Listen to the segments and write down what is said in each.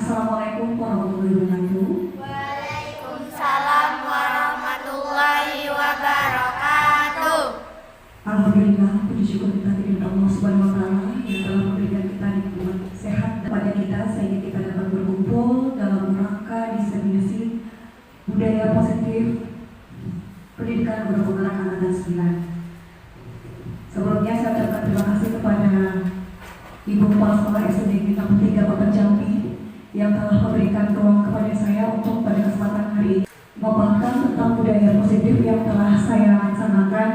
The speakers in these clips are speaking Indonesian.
Assalamualaikum warahmatullahi wabarakatuh. Waalaikumsalam warahmatullahi wabarakatuh. Alhamdulillah, puji syukur kita kepada Allah Subhanahu wa taala yang telah memberikan kita nikmat sehat kepada kita sehingga kita dapat berkumpul dalam rangka diseminasi budaya positif pendidikan guru penggerak angkatan 9. Sebelumnya saya ucapkan terima kasih kepada Ibu Kepala Sekolah SD Negeri 3 Bapak Jambi yang telah memberikan ruang kepada saya untuk pada kesempatan hari ini memaparkan tentang budaya positif yang telah saya laksanakan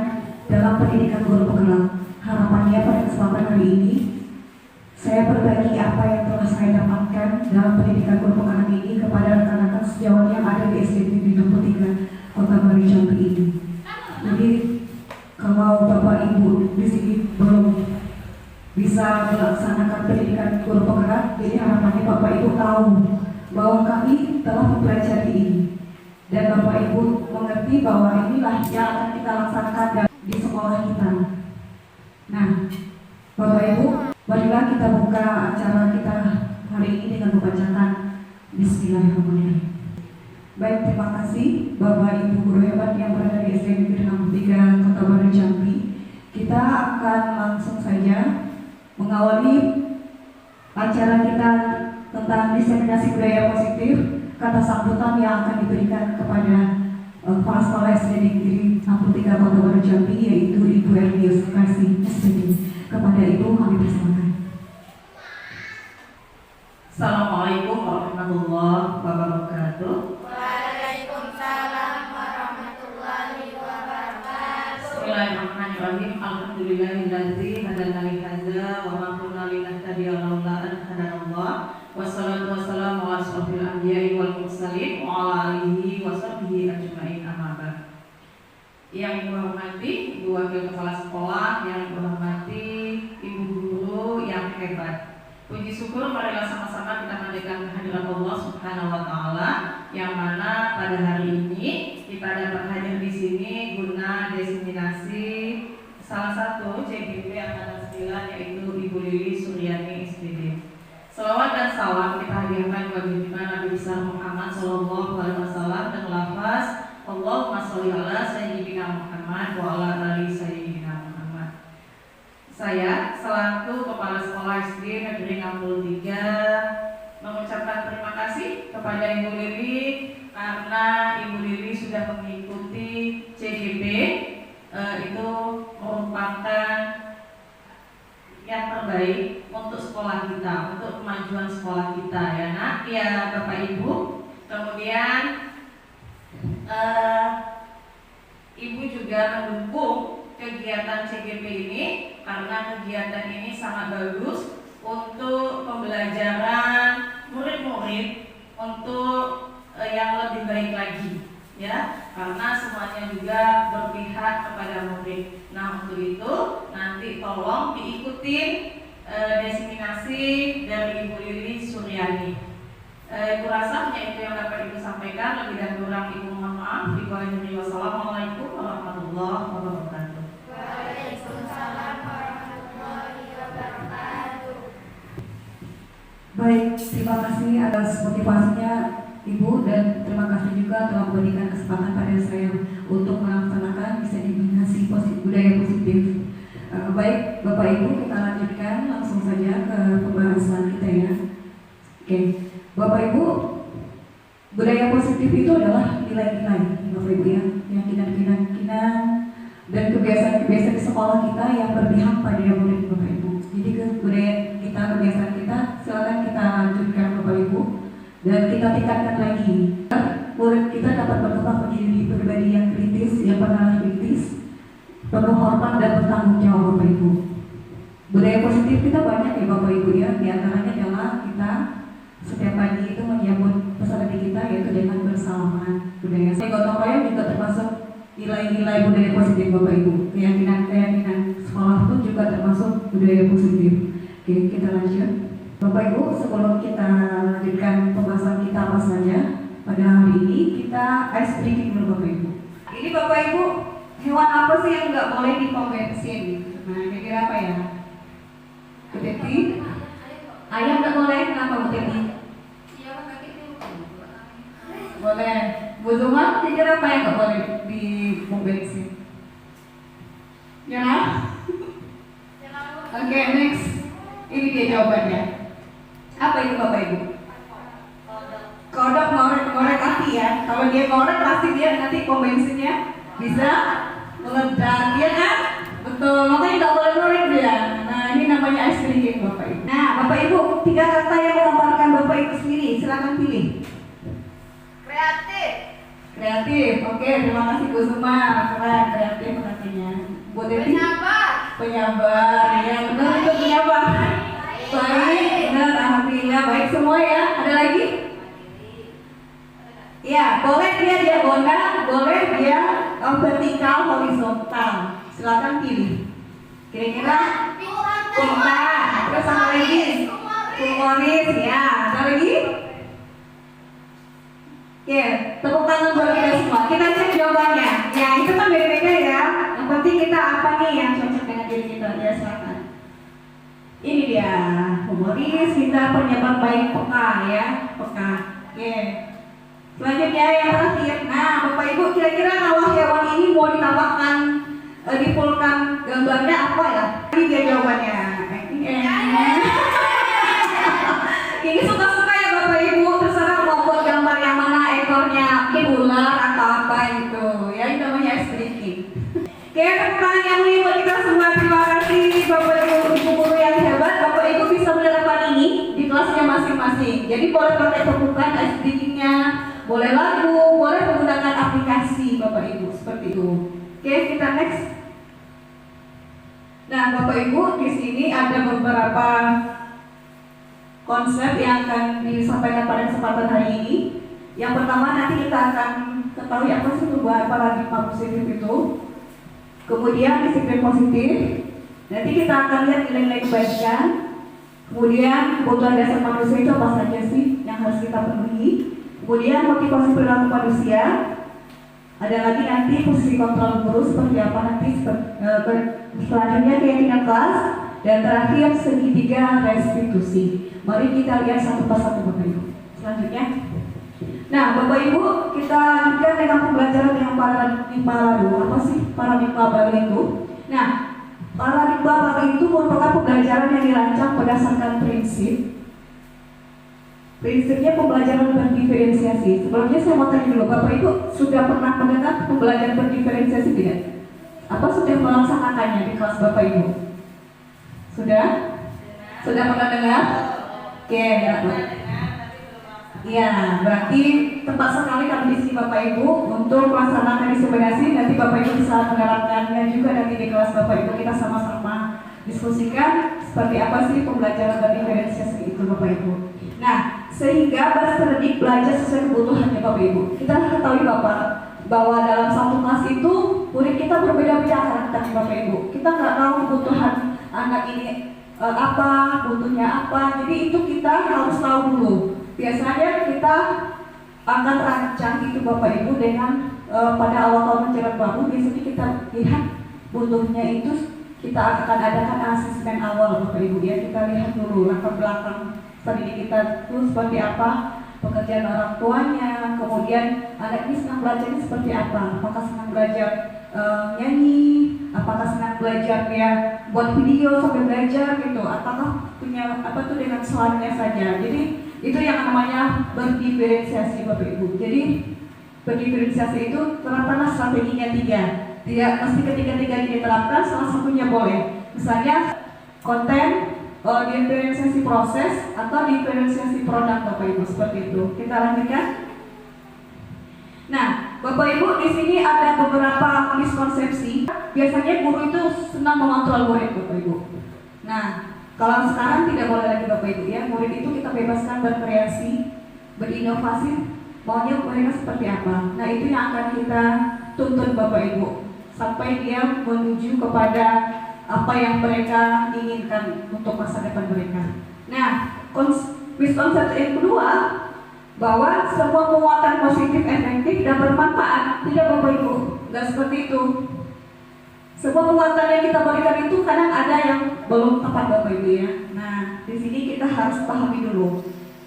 dalam pendidikan guru penggerak. Harapannya pada kesempatan hari ini saya berbagi apa yang telah saya dapatkan dalam pendidikan guru penggerak ini kepada rekan-rekan sejawat yang ada di SD Negeri 3 Kota Baru Jambi ini. Jadi kalau Bapak Ibu di sini belum bisa melaksanakan pendidikan guru penggerak, jadi harapannya Bapak Ibu tahu bahwa kami telah mempelajari ini dan Bapak Ibu mengerti bahwa inilah yang akan kita laksanakan di sekolah kita. Nah, Bapak Ibu, marilah kita buka acara kita hari ini dengan membacakan Bismillahirrahmanirrahim. Baik, terima kasih Bapak Ibu guru hebat yang berada di SD Negeri 3 Kota Baru Jambi. Kita akan langsung saja mengawali acara kita tentang diseminasi budaya positif, kata sambutan yang akan diberikan kepada Kepala Sekolah SD Negeri 3 Kota Baru Jambi, yaitu Ibu Ernius Kasih SPD. Kepada Ibu kami persilakan. Assalamualaikum warahmatullahi wabarakatuh. Waalaikumsalam warahmatullahi wabarakatuh. Bismillahirrahmanirrahim. Alhamdulillahilladzi hadana li hadza wa ma kunna linahtadiya laula an hadanallah. Wassalatu wassalamu ala asyrofil anbiya'i wal mursalin wa ala alihi wa sahbihi ajmain, amma ba'd. Yang Ibu hormati Ibu Wakil Kepala Sekolah, yang Ibu hormati Ibu guru yang hebat. Puji syukur marilah sama-sama kita mandikan kehadiran Allah Subhanahu wa taala yang mana pada hari ini kita dapat hadir di sini guna diseminasi salah satu CGP angkatan 9 yaitu Ibu Lili Suryani SPD. Salawat dan salam kita hadirkan kepada Nabi besar Muhammad sallallahu alaihi wasallam dan lafaz Allahumma sholli ala sayyidina Muhammad wa ala ali sayyidina Muhammad. Saya selaku Kepala Sekolah SD Negeri 3 mengucapkan terima kasih kepada Ibu Lili karena Ibu Lili sudah mengikuti CGP. Itu merupakan yang terbaik untuk sekolah kita, untuk kemajuan sekolah kita, ya nak, ya Bapak Ibu. Kemudian Ibu juga mendukung kegiatan CGP ini karena kegiatan ini sangat bagus untuk pembelajaran murid-murid untuk yang lebih baik lagi, ya, karena semuanya juga berpihak kepada murid. Nah, untuk itu nanti tolong diikuti diseminasi dari Ibu Lili Suryani. Ibu rasa hanya itu yang dapat Ibu sampaikan. Lebih dan kurang Ibu mohon maaf. Wassalamualaikum warahmatullahi wabarakatuh. Waalaikumsalam warahmatullahi wabarakatuh. Baik, terima kasih atas motivasinya Ibu dan terima kasih juga telah memberikan kesempatan pada saya untuk melaksanakan diseminasi budaya positif. Baik, Bapak Ibu, kita lanjutkan langsung saja ke pembahasan kita ya. Oke, Bapak Ibu, budaya positif itu adalah nilai-nilai, Bapak Ibu ya, yang keyakinan-keyakinan dan kebiasaan-kebiasaan di sekolah kita yang berpihak pada murid Bapak Ibu. Jadi budaya kita, kebiasaan kita, silakan kita lanjutkan Bapak Ibu dan kita tingkatkan lagi. Murid kita dapat berkembang menjadi pribadi yang kritis, yang pernah kritis, penuh hormat dan bertanggung jawab Bapak Ibu. Budaya positif kita banyak ya Bapak Ibu ya. Di antaranya adalah kita setiap pagi itu menyambut pesanan kita yaitu dengan bersalaman. Budaya gotong royong juga termasuk nilai-nilai budaya positif Bapak Ibu. Keyakinan sekolah pun juga termasuk budaya positif. Oke, kita lanjut. Bapak Ibu, sebelum kita lanjutkan pembahasan kita apa saja pada hari ini, kita ice breaking dulu Bapak Ibu. Ini Bapak Ibu, hewan apa sih yang nggak boleh dipom bensin? Nah, kira-kira apa ya? Bu Teti? Ayam nggak boleh, kenapa Bu Teti? Ya Boleh. Bu Zuma, kira-kira apa yang nggak boleh di pom bensin? Ya? Oke, next. Ini dia jawabannya. Apa itu Bapak Ibu? Kodok ngorek api ya. Kalau dia ngorek pasti dia nanti pom bensinnya bisa meledak, ya kan? Betul, makanya nggak boleh ngorek dia. Nah, ini namanya ice drinking Bapak Ibu. Nah, Bapak Ibu, 3 kata yang menggambarkan Bapak Ibu sendiri. Silakan pilih. Kreatif. Kreatif, oke, terima kasih Bu Suma, keren, kreatif katanya. Bu Devi? Penyabar, ya benar itu penyabar. Baik, benar, alhamdulillah, baik semua ya. Ada lagi? Ya, boleh dia diagonal, boleh dia vertikal, horizontal. Silakan pilih. Kira-kira kita, terus sama lagi, humoris, ya. Ada lagi? Oke, tepuk tangan buat kita semua. Kita cek jawabannya. Ya, itu kan beda-beda ya. Yang penting kita apa nih yang cocok dengan diri kita. Ya, silakan. Ini dia, humoris, kita penyabar baik, peka ya, peka. Oke. Selanjutnya yang terakhir. Nah, Bapak Ibu, kira-kira kalau hewan ini mau ditambahkan, dipulkan gambarnya apa ya? Ini dia jawabannya. Ini suka-suka ya Bapak Ibu, terserah mau buat gambar yang mana, ekornya mungkin ular atau apa gitu. Ya, ini namanya ice drinking. Oke, tepuk tangan yang mulia buat kita semua. Terima kasih Bapak Ibu, Ibu guru yang hebat. Bapak Ibu bisa menerapkan ini di kelasnya masing-masing. Jadi boleh pakai tumpukan ice drinkingnya, boleh lagu, boleh menggunakan aplikasi Bapak Ibu seperti itu. Oke, kita next. Nah, Bapak Ibu, di sini ada beberapa konsep yang akan disampaikan pada kesempatan hari ini. Yang pertama, nanti kita akan ketahui apa sih perubahan paradigma positif itu. Kemudian disiplin positif. Nanti kita akan lihat nilai-nilai kebaikan. Kemudian kebutuhan dasar manusia itu apa saja sih yang harus kita penuhi. Kemudian motivasi perilaku manusia. Ada lagi nanti posisi kontrol guru seperti apa nanti selanjutnya keyakinan kelas. Dan terakhir segitiga restitusi. Mari kita lihat satu persatu Bapak Ibu. Selanjutnya. Nah, Bapak Ibu, kita lanjutkan dengan pembelajaran yang paradigma baru. Apa sih paradigma baru itu? Nah, paradigma baru itu merupakan pembelajaran yang dirancang berdasarkan prinsip. Prinsipnya pembelajaran berdiferensiasi. Sebelumnya saya mau tanya dulu, Bapak Ibu sudah pernah mendengar pembelajaran berdiferensiasi tidak? Apa sudah melaksanakannya di kelas Bapak Ibu? Sudah? Sudah pernah dengar? Oke, ya. Iya, berarti tepat sekali kami di sini Bapak Ibu untuk melaksanakan diseminasi. Nanti Bapak Ibu bisa menerapkannya juga nanti di kelas Bapak Ibu. Kita sama-sama diskusikan seperti apa sih pembelajaran berdiferensiasi itu Bapak Ibu. Nah, sehingga peserta didik belajar sesuai kebutuhannya Bapak Ibu. Kita ketahui Bapak bahwa dalam satu kelas itu murid kita berbeda-beda karakter Bapak Ibu. Kita nggak tahu kebutuhan anak ini apa, butuhnya apa. Jadi itu kita harus tahu dulu. Biasanya kita akan rancang itu Bapak Ibu dengan pada awal tahun ajaran baru. Biasanya kita lihat butuhnya itu kita akan adakan asesmen awal Bapak Ibu ya. Kita lihat dulu latar belakang studi kita itu seperti apa, pekerjaan orang tuanya, kemudian anak ini senang belajarnya seperti apa, apakah senang belajar nyanyi, apakah senang belajar ya buat video sambil belajar gitu, apakah punya apa tuh dengan suaranya saja. Jadi itu yang namanya berdiferensiasi Bapak Ibu. Jadi berdiferensiasi itu terapkanlah strateginya 3. Tidak mesti ketiga-tiganya diterapkan, salah satunya boleh. Misalnya konten, diferensiasi proses atau diferensiasi produk Bapak Ibu seperti itu. Kita lanjutkan. Nah, Bapak Ibu di sini ada beberapa miskonsepsi. Biasanya guru itu senang mengontrol murid Bapak Ibu. Nah, kalau sekarang tidak boleh lagi Bapak Ibu ya. Murid itu kita bebaskan berkreasi, berinovasi, maunya mereka seperti apa. Nah, itu yang akan kita tuntun Bapak Ibu sampai dia menuju kepada apa yang mereka inginkan untuk masa depan mereka. Nah, miskonsepsi yang kedua, bahwa semua penguatan positif efektif dan bermanfaat. Tidak Bapak Ibu, nggak seperti itu. Semua penguatan yang kita berikan itu kadang ada yang belum tepat Bapak Ibu ya. Nah, di sini kita harus pahami dulu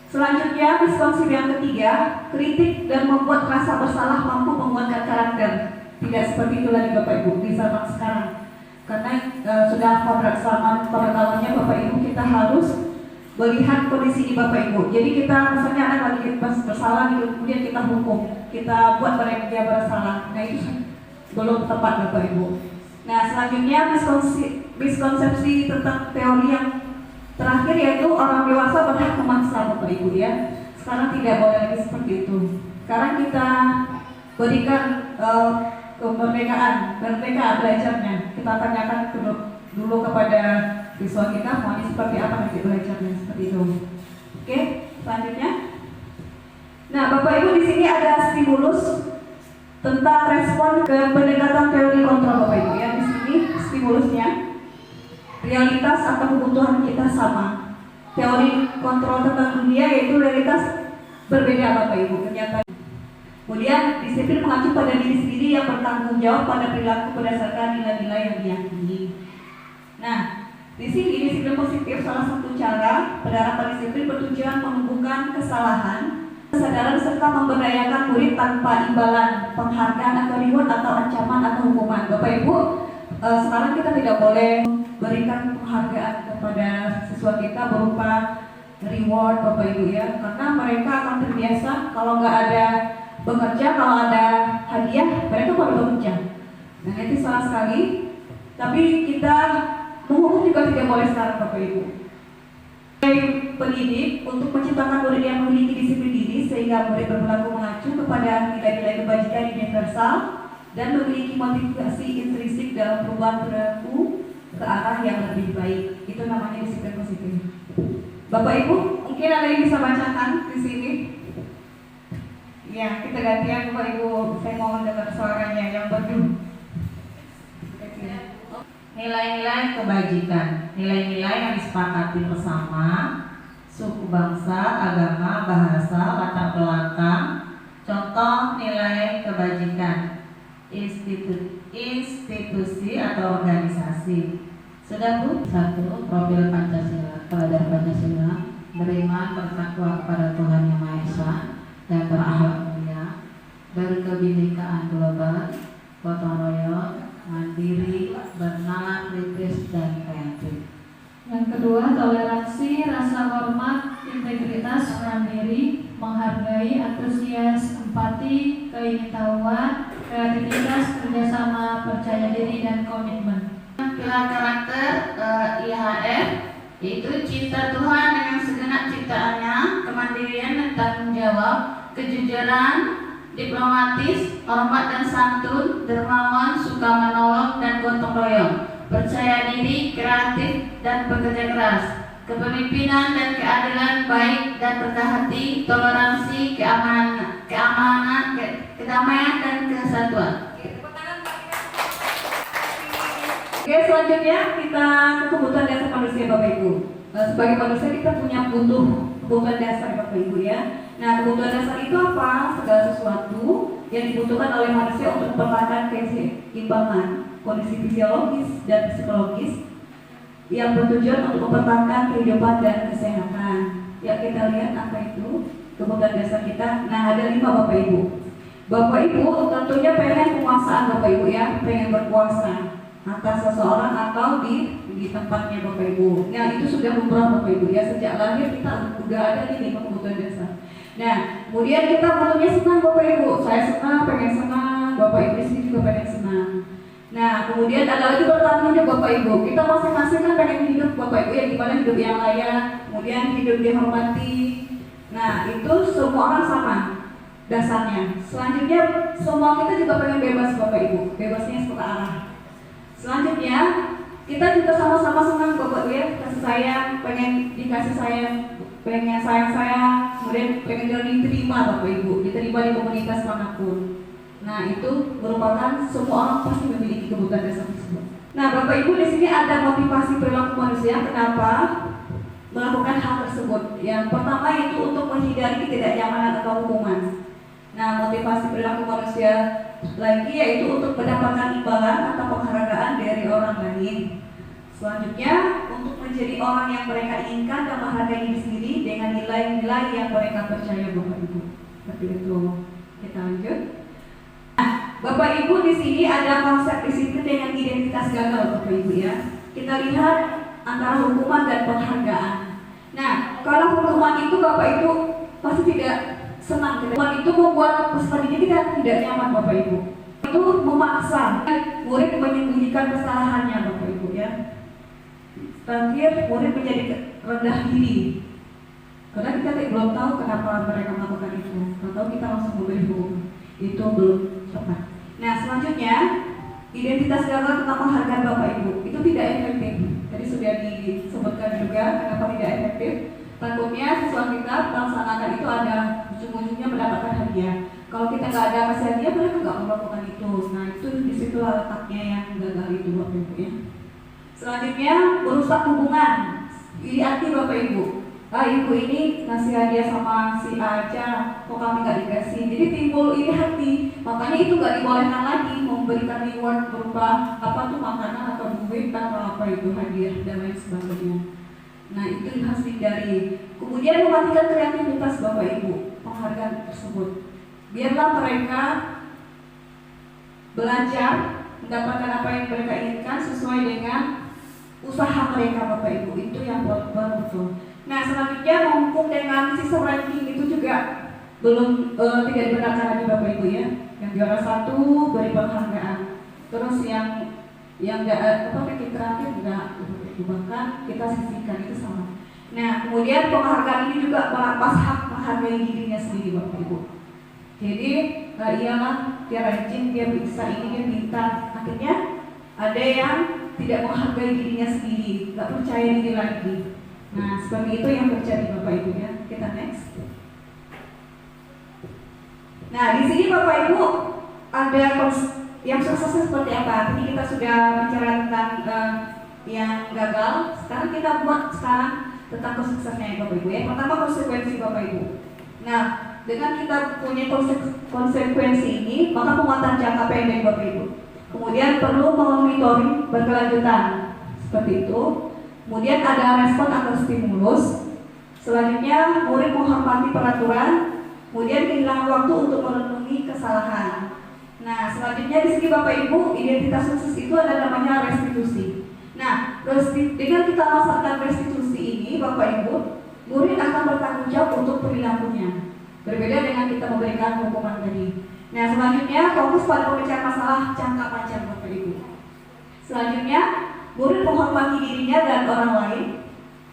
Selanjutnya, miskonsep yang ketiga, kritik dan membuat rasa bersalah mampu menguatkan karakter. Tidak seperti itu lagi Bapak Ibu di zaman sekarang. Karena sudah kodrat selama pengetahuannya Bapak Ibu, kita harus melihat kondisi di Bapak Ibu. Jadi kita misalnya anak lagi bersalah, kemudian kita hukum, kita buat mereka dia bersalah. Nah itu belum tepat Bapak Ibu. Nah selanjutnya miskonsepsi tentang teori yang terakhir yaitu orang dewasa berhak memaksa Bapak Ibu ya. Sekarang tidak boleh lagi seperti itu. Sekarang kita berikan kemerdekaan belajarnya. Kita tanyakan dulu kepada siswa kita maunya seperti apa nanti belajarnya seperti itu. Oke, selanjutnya. Nah, Bapak Ibu di sini ada stimulus tentang respon ke pendekatan teori kontrol Bapak Ibu ya. Di sini stimulusnya realitas atau kebutuhan kita sama. Teori kontrol tentang dunia yaitu realitas berbeda Bapak Ibu kenyataan. Kemudian disiplin mengacu pada diri sendiri yang bertanggung jawab pada perilaku berdasarkan nilai-nilai yang diyakini. Nah, di sini disiplin positif salah satu cara penerapan disiplin bertujuan menumbuhkan kesalahan, kesadaran serta memberdayakan murid tanpa imbalan, penghargaan atau reward atau ancaman atau hukuman. Bapak Ibu, sekarang kita tidak boleh berikan penghargaan kepada siswa kita berupa reward Bapak Ibu ya, karena mereka akan terbiasa kalau nggak ada bekerja, kalau ada hadiah mereka baru bekerja. Nah itu salah sekali. Tapi kita menghukum juga tidak boleh sekarang Bapak Ibu. Sebagai pendidik untuk menciptakan murid yang memiliki disiplin diri sehingga murid berperilaku mengacu kepada nilai-nilai kebajikan universal dan memiliki motivasi intrinsik dalam perubahan perilaku ke arah yang lebih baik. Itu namanya disiplin positif. Bapak Ibu, mungkin ada yang bisa bacakan di sini. Ya, kita gantian Bapak Ibu. Saya mau dengar suaranya yang merdu. Nilai-nilai kebajikan, nilai-nilai yang disepakati bersama suku bangsa, agama, bahasa, latar belakang. Contoh nilai kebajikan, institusi atau organisasi. Sudah Bu? 1. Profil Pancasila. Pelajar Pancasila beriman bertakwa kepada Tuhan Yang Maha Esa dan berakhlak mulia, berkebinekaan global, gotong royong, mandiri, bernalar, kritis, dan kreatif. Yang kedua, toleransi, rasa hormat, integritas, mandiri, menghargai, antusias, empati, keingintahuan, kreativitas, kerjasama, percaya diri, dan komitmen. Pilar karakter IHF yaitu cinta Tuhan dengan segenap ciptaannya, kemandirian dan tanggung jawab, kejujuran, diplomatis, hormat dan santun, dermawan, suka menolong dan gotong royong, percaya diri, kreatif dan bekerja keras, kepemimpinan dan keadilan baik dan berkah hati, toleransi, keamanan, kedamaian dan kesatuan. Oke, selanjutnya kita ke kebutuhan dasar manusia Bapak Ibu. Sebagai manusia kita punya kebutuhan dasar Bapak Ibu ya. Nah, kebutuhan dasar itu apa? Segala sesuatu yang dibutuhkan oleh manusia untuk mempertahankan keseimbangan kondisi fisiologis dan psikologis yang bertujuan untuk mempertahankan kehidupan dan kesehatan. Ya, kita lihat apa itu kebutuhan dasar kita. Nah, ada 5 Bapak Ibu. Bapak Ibu tentunya pengen penguasaan Bapak Ibu ya, pengen berkuasa atas seseorang atau di tempatnya Bapak Ibu. Nah itu sudah lumrah Bapak Ibu ya, sejak lahir kita udah ada ini kebutuhan dasar. Nah kemudian kita butuhnya senang Bapak Ibu. Saya senang, pengen senang, Bapak Ibu di sini juga pengen senang. Nah kemudian ada lagi bertahan hidup Bapak Ibu. Kita masing-masing kan pengen hidup Bapak Ibu ya, gimana hidup yang layak, kemudian hidup dihormati. Nah itu semua orang sama dasarnya. Selanjutnya semua kita juga pengen bebas Bapak Ibu. Bebasnya seperti arah. Selanjutnya kita juga sama-sama senang Bapak Ibu ya, kasih sayang, pengen dikasih sayang, pengen sayang, kemudian pengen diterima Bapak Ibu, diterima di komunitas manapun. Nah itu merupakan semua orang pasti memiliki kebutuhan dasar tersebut. Nah Bapak Ibu di sini ada motivasi perilaku manusia kenapa melakukan hal tersebut. Yang pertama itu untuk menghindari ketidaknyamanan atau hukuman. Nah motivasi perilaku manusia lagi yaitu untuk mendapatkan imbalan atau penghargaan dari orang lain. Selanjutnya, untuk menjadi orang yang mereka inginkan dan menghargai diri sendiri dengan nilai-nilai yang mereka percaya, Bapak Ibu. Seperti itu. Kita lanjut. Nah, Bapak Ibu, di sini ada konsep disiplin dengan identitas gagal, Bapak Ibu ya. Kita lihat antara hukuman dan penghargaan. Nah, kalau hukuman itu Bapak Ibu pasti tidak senang. Hukuman itu membuat peserta didik kita tidak nyaman, Bapak Ibu. Itu memaksa murid menyembunyikan kesalahannya, Bapak Ibu ya. Terakhir, murid menjadi rendah diri karena kita belum tahu kenapa mereka melakukan itu. Atau kita langsung memberi hukum, itu belum tepat. Nah, selanjutnya identitas gagal tentang penghargaan Bapak Ibu itu tidak efektif. Tadi sudah disebutkan juga kenapa tidak efektif. Takutnya siswa kita melaksanakan itu ada ujung-ujungnya mendapatkan hadiah. Kalau kita nggak ada kasih hadiah, mereka nggak melakukan itu. Nah, itu disitulah letaknya yang gagal itu, Bapak Ibu ya. Selanjutnya, merusak hubungan. Ini arti Bapak Ibu. Ibu ini ngasih hadiah sama si A aja, kok kami nggak dikasih. Jadi timbul iri hati. Makanya itu nggak dibolehkan lagi memberikan reward berupa apa tuh makanan atau duit atau apa itu hadiah dan lain sebagainya. Nah, itu harus dihindari. Kemudian mematikan kreativitas Bapak Ibu penghargaan tersebut. Biarlah mereka belajar mendapatkan apa yang mereka inginkan sesuai dengan usaha mereka, Bapak Ibu. Itu yang betul. Nah, selanjutnya menghukum dengan sistem ranking itu juga belum tidak dibenarkan lagi, Bapak Ibu ya. Yang juara 1 beri penghargaan. Terus yang ranking terakhir enggak, bahkan kita sisihkan itu sama. Nah, kemudian penghargaan ini juga merampas hak menghargai dirinya sendiri, Bapak Ibu. Jadi ialah dia rajin, dia bisa ini, dia pintar. Akhirnya ada yang tidak menghargai dirinya sendiri, nggak percaya diri lagi. Nah, seperti itu yang terjadi, Bapak Ibu ya. Kita next. Nah, di sini Bapak Ibu ada yang suksesnya seperti apa. Tadi kita sudah bicara tentang yang gagal. Sekarang kita buat tentang kesuksesannya, Bapak Ibu ya. Pertama, konsekuensi, Bapak Ibu. Nah, dengan kita punya konsekuensi ini, maka penguatan jangka pendek, Bapak Ibu. Kemudian perlu monitoring berkelanjutan, seperti itu. Kemudian ada respon atau stimulus. Selanjutnya, murid menghormati peraturan. Kemudian kehilangan waktu untuk merenungi kesalahan. Nah, selanjutnya di sini Bapak Ibu, identitas sukses itu ada namanya restitusi. Nah, dengan kita melaksanakan restitusi ini, Bapak Ibu, murid akan bertanggung jawab untuk perilakunya. Berbeda dengan kita memberikan hukuman tadi. Nah, selanjutnya fokus pada pemecahan masalah jangka panjang, Bapak Ibu. Selanjutnya, murid menghormati dirinya dan orang lain.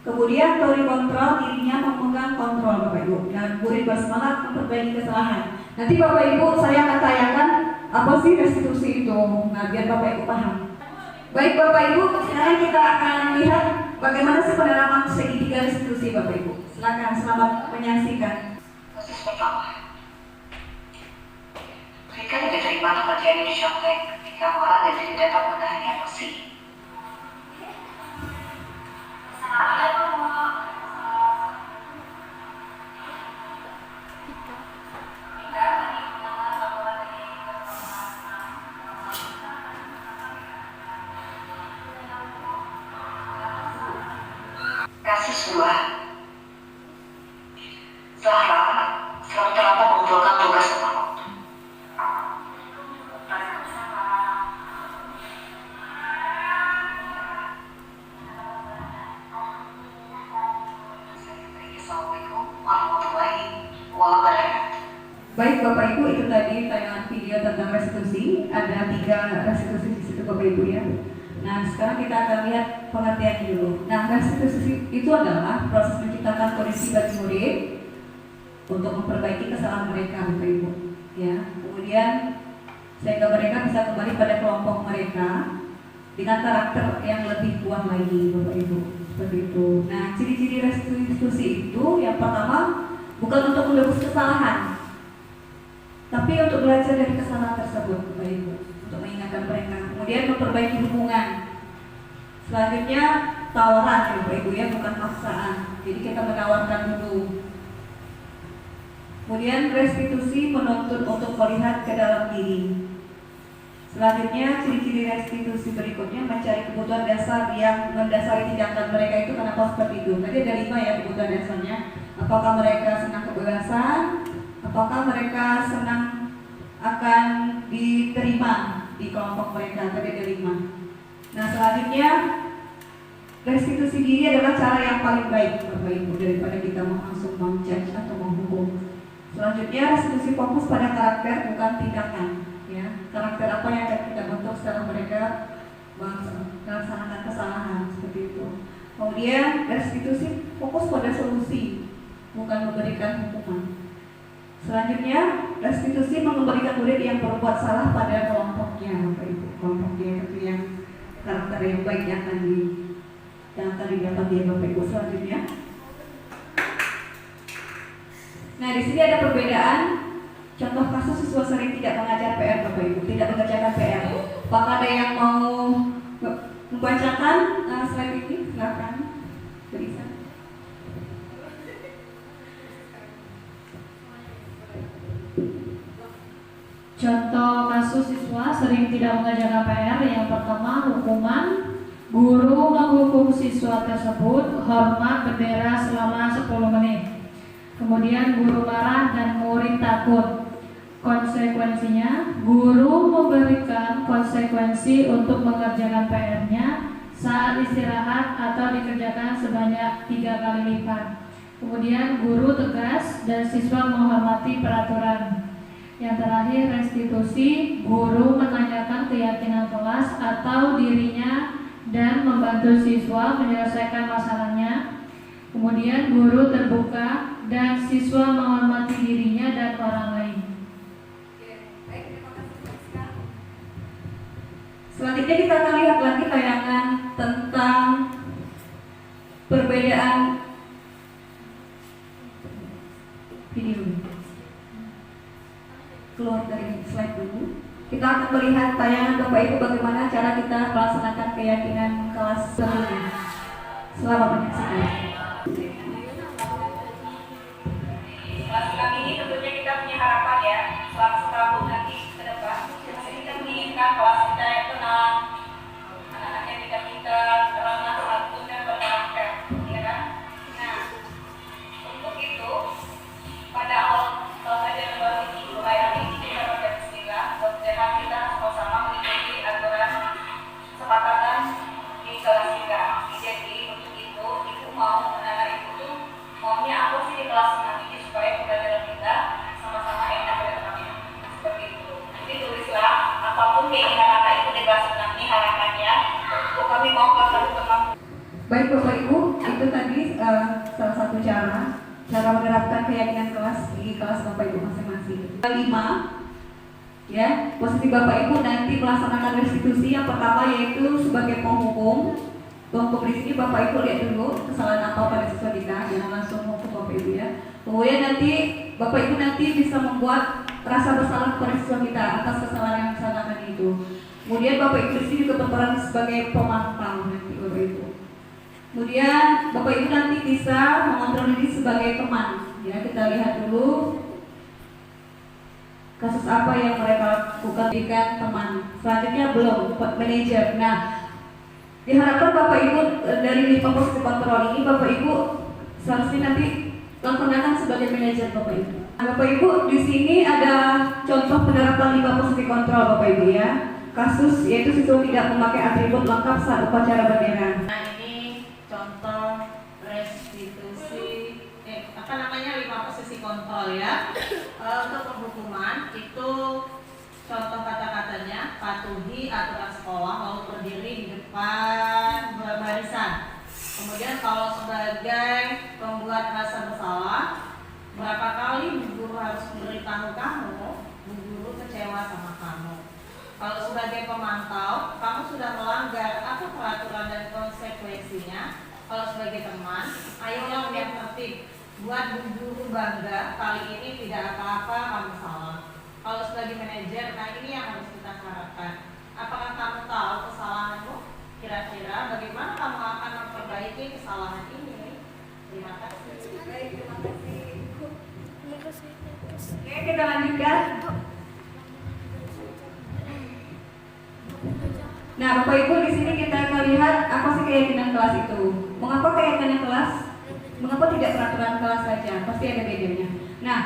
Kemudian teori kontrol, dirinya memegang kontrol, Bapak Ibu. Dan murid bersemangat memperbaiki kesalahan. Nanti Bapak Ibu saya akan tanyakan apa sih restitusi itu. Nah, biar Bapak Ibu paham. Baik Bapak Ibu, sekarang kita akan lihat bagaimana sih penerapan segitiga restitusi, Bapak Ibu. Silakan, selamat menyaksikan. Proses pertama, ketika tidak terima terjadi di contek ketika orang dan tidak dapat menahan emosi. Kasus 2, Zahra selalu terlambat mengumpulkan tugas tepat waktu. Assalamualaikum warahmatullahi wabarakatuh. Baik Bapak Ibu, itu tadi tayangan video tentang restitusi. Ada 3 restitusi di situ, Bapak Ibu ya. Nah, sekarang kita akan lihat pengertiannya dulu. Nah, restitusi itu adalah proses menciptakan kondisi bagi murid untuk memperbaiki kesalahan mereka, Bapak Ibu. Ya, kemudian sehingga mereka bisa kembali pada kelompok mereka dengan karakter yang lebih kuat lagi, Bapak Ibu. Seperti itu. Nah, ciri-ciri restitusi itu yang pertama bukan untuk menebus kesalahan, tapi untuk belajar dari kesalahan tersebut, Bapak Ibu, untuk mengingatkan mereka. Kemudian memperbaiki hubungan. Selanjutnya tawaran, ya Bapak Ibu ya, bukan paksaan. Jadi kita menawarkan dulu. Kemudian restitusi menuntut untuk melihat ke dalam diri. Selanjutnya, ciri-ciri restitusi berikutnya mencari kebutuhan dasar yang mendasari tindakan mereka itu. Kenapa seperti itu? Tadi ada 5 ya kebutuhan dasarnya. Apakah mereka senang kebebasan? Apakah mereka senang akan diterima di kelompok mereka? Tadi ada 5. Nah, selanjutnya restitusi diri adalah cara yang paling baik Bapak Ibu daripada kita langsung menjudge atau menghukum. Selanjutnya, restitusi fokus pada karakter bukan tindakan. Ya, karakter apa yang akan kita bentuk setelah mereka melaksanakan kesalahan seperti itu. Kemudian restitusi fokus pada solusi, bukan memberikan hukuman. Selanjutnya, restitusi mengembalikan murid yang berbuat salah pada kelompoknya, Bapak Ibu. Kelompoknya itu yang karakter yang baik yang akan didapat ya Bapak Ibu. Selanjutnya, nah di sini ada perbedaan. Contoh kasus siswa sering tidak mengajar PR Bapak Ibu, tidak mengerjakan PR. Apakah ada yang mau membacakan slide ini? Silakan, Berisa. Contoh kasus siswa sering tidak mengerjakan PR. Yang pertama, hukuman. Guru menghukum siswa tersebut hormat bendera selama 10 menit. Kemudian guru marah dan murid takut. Konsekuensinya, guru memberikan konsekuensi untuk mengerjakan PR-nya saat istirahat atau dikerjakan sebanyak 3 kali lipat. Kemudian guru tegas dan siswa menghormati peraturan. Yang terakhir, restitusi. Guru menanyakan keyakinan kelas atau dirinya dan membantu siswa menyelesaikan masalahnya. Kemudian guru terbuka dan siswa menghormati dirinya dan orang lain. Selanjutnya kita akan lihat lagi tayangan tentang perbedaan video. Keluar dari slide dulu. Kita akan melihat tayangan Bapak Ibu bagaimana cara kita melaksanakan keyakinan kelas sebelumnya. Selamat menyaksikan. Kelas kami ini tentunya kita punya harapan ya, selama setahun nanti ke depan, kita menginginkan kelas kita yang tenang, anak-anaknya tidak pintar, ramah, santun dan berkarakter, ya kan? Nah, untuk itu pada awal pelajaran baru ini, mulai hari ini kita baca bismillah, mudah-mudahan kita sama-sama mengikuti aturan kesepakatan di kelas kita. Jadi untuk itu, ibu mau anak-anak ibu tuh maunya apa sih di kelas nanti supaya pembelajaran kita sama-sama enak ke depannya, seperti itu. Jadi tulislah apapun keinginan anak ibu di kelas nanti harapannya. Kami mau kelas satu tenang. Baik Bapak Ibu, itu tadi salah satu cara menerapkan keyakinan kelas di kelas Bapak Ibu masing-masing. 5, ya, posisi Bapak Ibu nanti melaksanakan restitusi. Yang pertama yaitu sebagai penghukum. Penghukum di sini Bapak Ibu lihat dulu kesalahan apa pada siswa kita, jangan langsung menghukum Bapak Ibu ya. Kemudian nanti Bapak Ibu nanti bisa membuat rasa bersalah kepada siswa kita atas kesalahan yang disalahan itu. Kemudian Bapak Ibu di sini juga berperan sebagai pemantau nanti Bapak Ibu. Kemudian Bapak Ibu nanti bisa mengontrol diri sebagai teman. Ya, kita lihat dulu kasus apa yang mereka lakukan dengan teman. Selanjutnya belum manajer. Nah, diharapkan Bapak Ibu dari 5 posisi kontrol ini Bapak Ibu seharusnya nanti laksanakan sebagai manajer Bapak Ibu. Nah, Bapak Ibu di sini ada contoh penerapan 5 posisi kontrol Bapak Ibu ya. Kasus yaitu siswa tidak memakai atribut lengkap saat upacara bendera. Nah, ini contoh restitusi 5 posisi kontrol ya. Untuk penghukuman itu contoh kata-katanya, patuhi aturan sekolah lalu berdiri di depan barisan. Kemudian kalau sebagai pembuat rasa bersalah, berapa kali bu guru harus memberitahu kamu, bu guru kecewa sama kamu. Kalau sebagai pemantau, kamu sudah melanggar apa peraturan dan konsekuensinya. Kalau sebagai teman, ayolah biar tertib, buat bu guru bangga, kali ini tidak apa-apa kamu salah. Kalau sebagai manajer, nah ini yang harus kita harapkan. Apakah kamu tahu kesalahanmu? Kira-kira bagaimana kamu akan memperbaiki kesalahan ini? Terima kasih. Baik, terima kasih. Oke, kita lanjutkan. Nah, Bapak Ibu, di sini kita akan lihat apa sih keyakinan kelas itu. Mengapa keyakinan kelas? Mengapa tidak peraturan kelas saja? Pasti ada bedanya. Nah,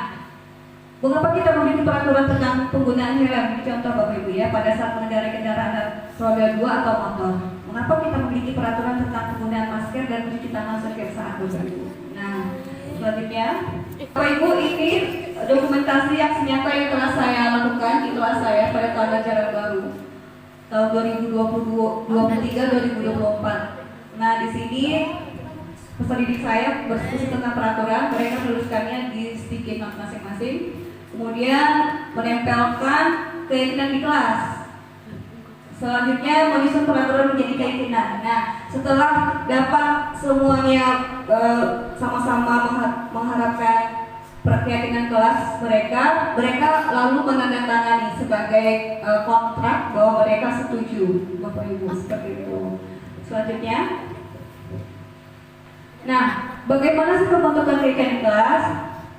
mengapa kita memiliki peraturan tentang penggunaan helm? Contoh Bapak Ibu ya, pada saat mengendarai kendaraan roda 2 atau motor. Mengapa kita memiliki peraturan tentang penggunaan masker dan mencuci tangan setiap saat, Bapak Ibu? Nah, selanjutnya, Bapak Ibu, ini dokumentasi aksi nyata yang telah saya lakukan di kelas saya pada tahun ajaran baru tahun 2023-2024. Nah, di sini peserta didik saya berdiskusi tentang peraturan, mereka menuliskannya di sticky note masing-masing, kemudian menempelkan keyakinan di kelas. Selanjutnya menyusun peraturan menjadi keyakinan. Nah, setelah dapat semuanya sama-sama mengharapkan keyakinan kelas mereka lalu menandatangani sebagai kontrak bahwa mereka setuju, Bapak Ibu, seperti itu. Selanjutnya, nah, bagaimana sih pembentukan keyakinan kelas?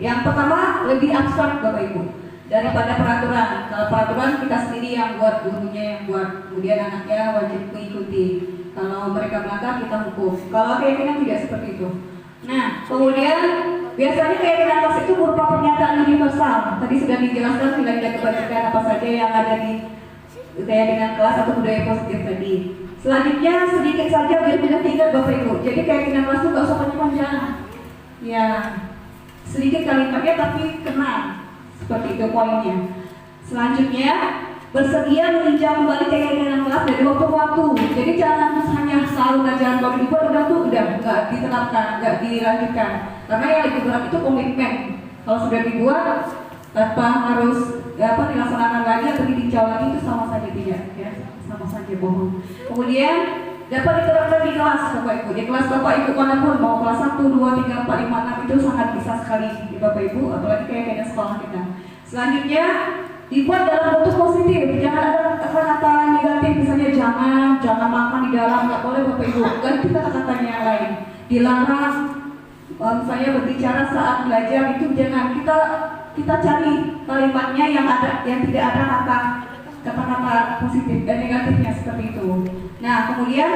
Yang pertama lebih abstrak, Bapak Ibu, daripada peraturan. Kalau peraturan kita sendiri yang buat, gurunya yang buat, kemudian anaknya wajib mengikuti. Kalau mereka melanggar kita hukum. Kalau keyakinan tidak seperti itu. Nah, kemudian biasanya keyakinan kelas itu berupa pernyataan universal. Tadi sudah dijelaskan tidak kebajikan apa saja yang ada di keyakinan kelas atau budaya positif tadi. Selanjutnya sedikit saja biar tidak tinggal, Bapak Ibu. Jadi keyakinan kelas itu nggak usah panjang-panjang. Ya, sedikit kalimatnya tapi kena. Seperti itu poinnya. Selanjutnya, bersedia meninjau kembali keyakinan kelas dari waktu ke waktu. Jadi jangan hanya selalu ngajaran baru dibuat udah nggak diterapkan, nggak dilanjutkan. Karena yang lebih berat itu komitmen. Kalau sudah dibuat tanpa harus dilaksanakan lagi atau ditinjau lagi itu sama saja tidak, ya, sama saja bohong. Kemudian dapat diterapkan di kelas, Bapak Ibu. Di kelas Bapak Ibu manapun, mau kelas 1, 2, 3, 4, 5, 6 itu sangat bisa sekali di Bapak Ibu, apalagi kayak sekolah kita. Selanjutnya dibuat dalam bentuk positif, jangan ada kata-kata negatif, misalnya jangan makan di dalam, nggak boleh Bapak Ibu. Ganti kata-katanya yang lain. Dilarang, misalnya berbicara saat belajar itu jangan. Kita cari kalimatnya yang tidak ada kata-kata positif dan negatifnya seperti itu. Nah, kemudian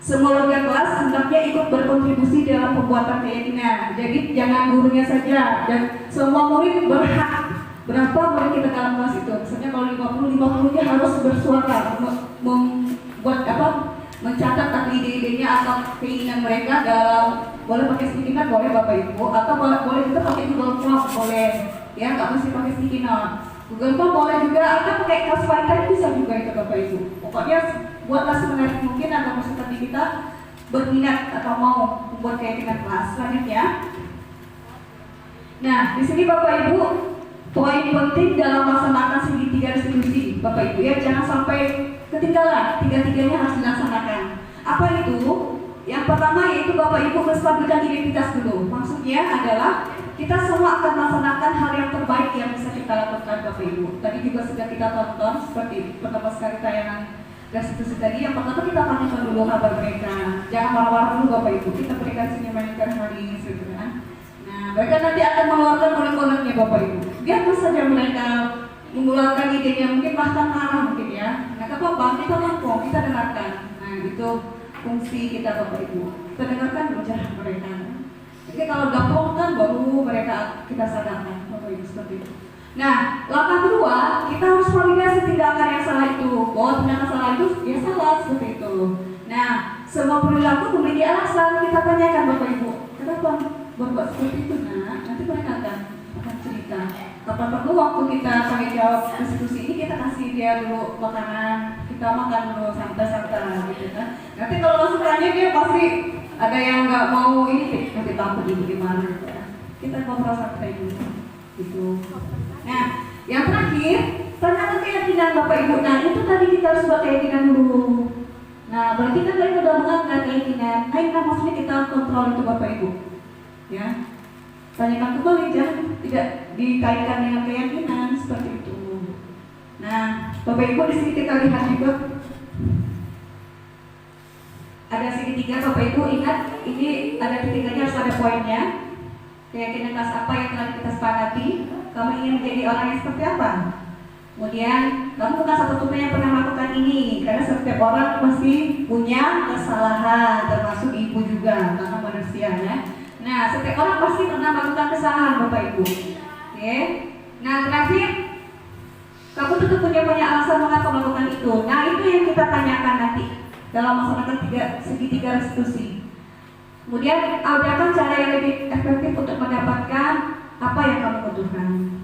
semua warga kelas hendaknya ikut berkontribusi dalam pembuatan keyakinan. Jadi jangan gurunya saja, dan semua murid berhak. Berapa murid kita dalam kelas itu? Misalnya kalau 50-nya harus bersuara, mencatat tadi ide-idenya atau keinginan mereka dalam, boleh pakai sticky note, boleh Bapak Ibu, atau boleh juga pakai Google Form, boleh, ya nggak mesti pakai sticky note. Google Form boleh juga, atau pakai kelas fighter bisa juga itu Bapak Ibu. Pokoknya buatlah semenarik mungkin agar peserta kita berminat atau mau membuat keyakinan kelas. Selanjutnya, nah di sini Bapak Ibu, poin penting dalam melaksanakan segitiga restitusi, Bapak Ibu ya, jangan sampai ketinggalan, tiga-tiganya harus dilaksanakan. Apa itu? Yang pertama yaitu Bapak Ibu menstabilkan identitas dulu. Maksudnya adalah kita semua akan melaksanakan hal yang terbaik yang bisa kita lakukan, Bapak Ibu. Tadi juga sudah kita tonton seperti pertama sekali tayangan restitusi tadi. Yang pertama kita tanyakan dulu kabar mereka. Jangan marah-marah dulu Bapak Ibu. Kita berikan senyuman hari gitu kan. Nah, mereka nanti akan mengeluarkan unek-uneknya Bapak Ibu. Biarkan saja mereka mengeluarkan idenya, mungkin bahkan marah mungkin ya. Nah, apa-apa, kita nampung, kita dengarkan. Nah, itu fungsi kita Bapak Ibu. Kita dengarkan ucapan mereka. Jadi kalau udah plong kan baru mereka kita sadarkan Bapak Ibu seperti itu. Nah, langkah kedua, kita harus validasi tindakan yang salah itu. Bahwa tindakan salah itu ya salah seperti itu. Nah, semua perilaku memiliki alasan. Kita tanyakan Bapak Ibu, kenapa berbuat seperti itu? Nah, nanti mereka akan cerita. Kapan perlu waktu kita pakai jawab diskusi ini, kita kasih dia dulu makanan, kita makan dulu santai-santai gitu kan. Nanti kalau langsung tanya dia pasti ada yang nggak mau ini, nanti takut ini gimana gitu ya. Kita ngobrol santai dulu gitu. Nah, yang terakhir, tanyakan keyakinan Bapak Ibu. Nah, itu tadi kita harus buat keyakinan dulu. Nah, berarti kan tadi udah mengangkat keyakinan. Nah, maksudnya kita kontrol itu Bapak Ibu. Ya, tanyakan kembali, jangan tidak dikaitkan dengan keyakinan seperti itu. Nah, Bapak Ibu di sini kita lihat juga ada segitiga. Bapak Ibu ingat, ini ada titikanya, harus ada poinnya. Keyakinan kelas apa yang telah kita sepakati? Kamu ingin menjadi orang yang seperti apa? Kemudian kamu bukan satu-satunya yang pernah melakukan ini, karena setiap orang pasti punya kesalahan, termasuk ibu juga karena manusia ya. Nah, setiap orang pasti pernah melakukan kesalahan Bapak Ibu. Oke. Nah, terakhir, kamu tentu punya alasan mengapa melakukan itu. Nah, itu yang kita tanyakan nanti dalam melaksanakan segitiga restitusi. Kemudian ajarkan cara yang lebih efektif untuk mendapatkan apa yang kamu butuhkan.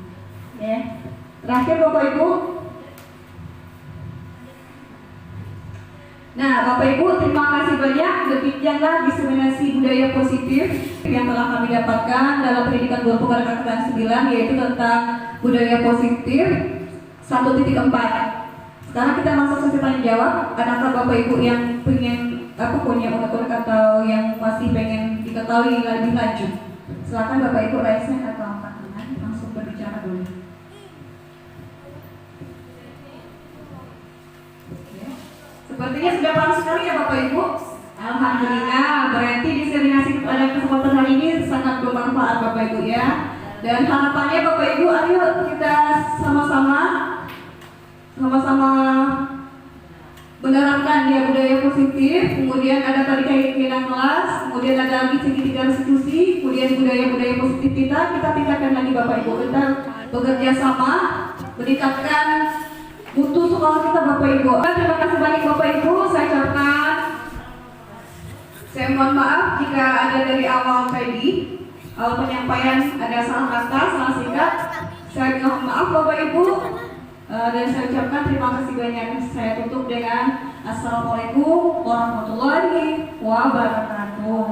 Ya. Terakhir Bapak Ibu. Nah, Bapak Ibu, terima kasih banyak. Demikianlah diseminasi budaya positif yang telah kami dapatkan dalam pendidikan guru penggerak angkatan 9, yaitu tentang budaya positif 1.4. Sekarang kita masuk sesi tanya jawab. Adakah Bapak Ibu yang punya unek-unek atau yang masih pengen diketahui lebih lanjut? Silakan Bapak Ibu raise hand atau angkat tangan, langsung berbicara dulu. Sepertinya sudah paham sekali ya Bapak Ibu. Alhamdulillah, berarti diseminasi pada kesempatan hari ini sangat bermanfaat Bapak Ibu ya. Dan harapannya Bapak Ibu, ayo kita sama-sama menerapkan ya budaya positif. Kemudian ada tadi keyakinan kelas, kemudian ada lagi segitiga restitusi, kemudian budaya positif kita tingkatkan lagi Bapak Ibu. Kita bekerja sama meningkatkan mutu sekolah kita Bapak Ibu. Terima kasih banyak Bapak Ibu. Saya mohon maaf jika ada dari awal penyampaian ada salah kata, salah singkat. Saya mohon maaf Bapak Ibu. Dan saya ucapkan terima kasih banyak. Saya tutup dengan Assalamualaikum warahmatullahi wabarakatuh.